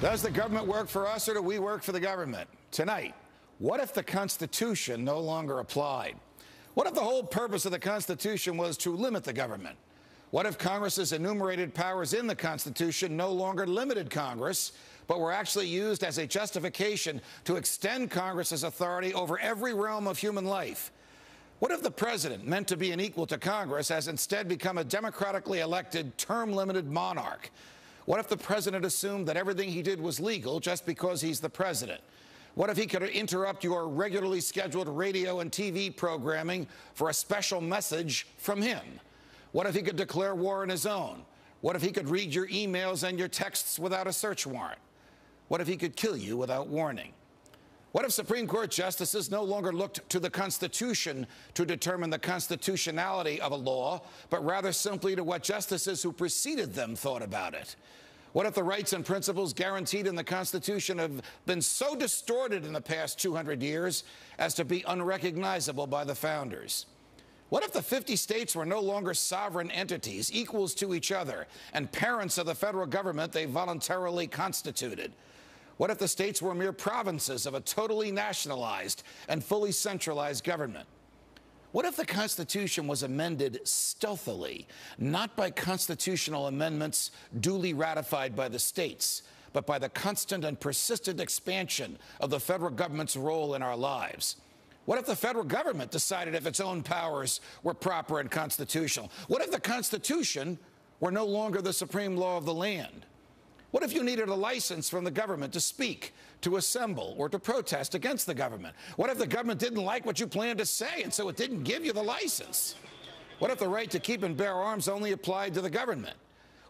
Does the government work for us or do we work for the government? Tonight, what if the Constitution no longer applied? What if the whole purpose of the Constitution was to limit the government? What if Congress's enumerated powers in the Constitution no longer limited Congress, but were actually used as a justification to extend Congress's authority over every realm of human life? What if the president, meant to be an equal to Congress, has instead become a democratically elected, term-limited monarch? What if the president assumed that everything he did was legal just because he's the president? What if he could interrupt your regularly scheduled radio and TV programming for a special message from him? What if he could declare war on his own? What if he could read your emails and your texts without a search warrant? What if he could kill you without warning? What if Supreme Court justices no longer looked to the Constitution to determine the constitutionality of a law, but rather simply to what justices who preceded them thought about it? What if the rights and principles guaranteed in the Constitution have been so distorted in the past 200 years as to be unrecognizable by the founders? What if the 50 states were no longer sovereign entities, equals to each other, and parents of the federal government they voluntarily constituted? What if the states were mere provinces of a totally nationalized and fully centralized government? What if the Constitution was amended stealthily, not by constitutional amendments duly ratified by the states, but by the constant and persistent expansion of the federal government's role in our lives? What if the federal government decided if its own powers were proper and constitutional? What if the Constitution were no longer the supreme law of the land? What if you needed a license from the government to speak, to assemble, or to protest against the government? What if the government didn't like what you planned to say, and so it didn't give you the license? What if the right to keep and bear arms only applied to the government?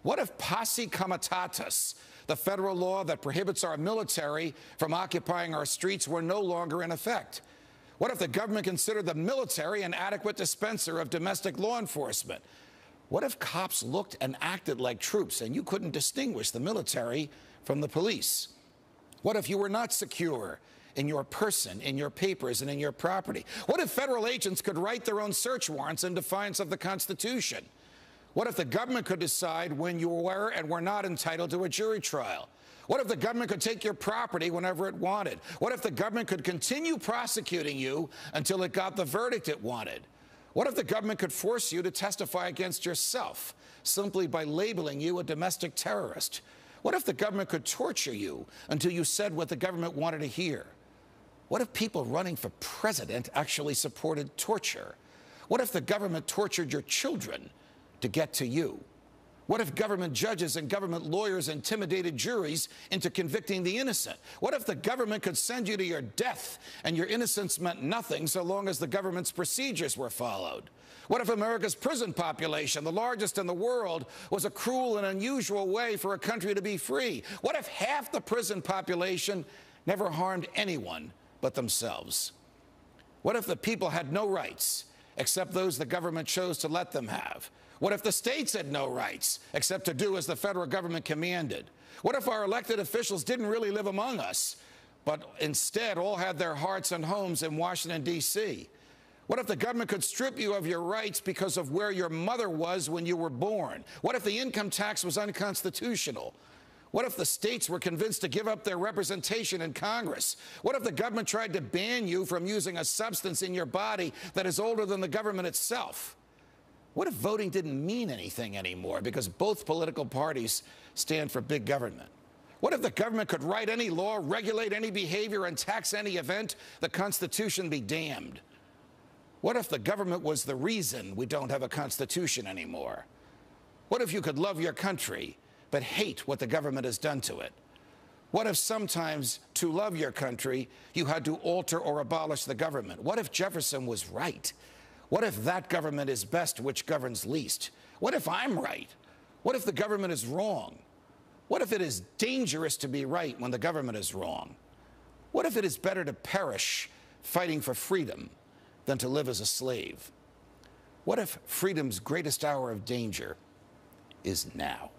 What if posse comitatus, the federal law that prohibits our military from occupying our streets, were no longer in effect? What if the government considered the military an adequate dispenser of domestic law enforcement? What if cops looked and acted like troops and you couldn't distinguish the military from the police? What if you were not secure in your person, in your papers, and in your property? What if federal agents could write their own search warrants in defiance of the Constitution? What if the government could decide when you were and were not entitled to a jury trial? What if the government could take your property whenever it wanted? What if the government could continue prosecuting you until it got the verdict it wanted? What if the government could force you to testify against yourself simply by labeling you a domestic terrorist? What if the government could torture you until you said what the government wanted to hear? What if people running for president actually supported torture? What if the government tortured your children to get to you? What if government judges and government lawyers intimidated juries into convicting the innocent? What if the government could send you to your death and your innocence meant nothing so long as the government's procedures were followed? What if America's prison population, the largest in the world, was a cruel and unusual way for a country to be free? What if half the prison population never harmed anyone but themselves? What if the people had no rights except those the government chose to let them have? What if the states had no rights except to do as the federal government commanded? What if our elected officials didn't really live among us, but instead all had their hearts and homes in Washington, D.C.? What if the government could strip you of your rights because of where your mother was when you were born? What if the income tax was unconstitutional? What if the states were convinced to give up their representation in Congress? What if the government tried to ban you from using a substance in your body that is older than the government itself? What if voting didn't mean anything anymore because both political parties stand for big government? What if the government could write any law, regulate any behavior, and tax any event? The Constitution be damned. What if the government was the reason we don't have a Constitution anymore? What if you could love your country but hate what the government has done to it? What if sometimes to love your country you had to alter or abolish the government? What if Jefferson was right? What if that government is best which governs least? What if I'm right? What if the government is wrong? What if it is dangerous to be right when the government is wrong? What if it is better to perish fighting for freedom than to live as a slave? What if freedom's greatest hour of danger is now?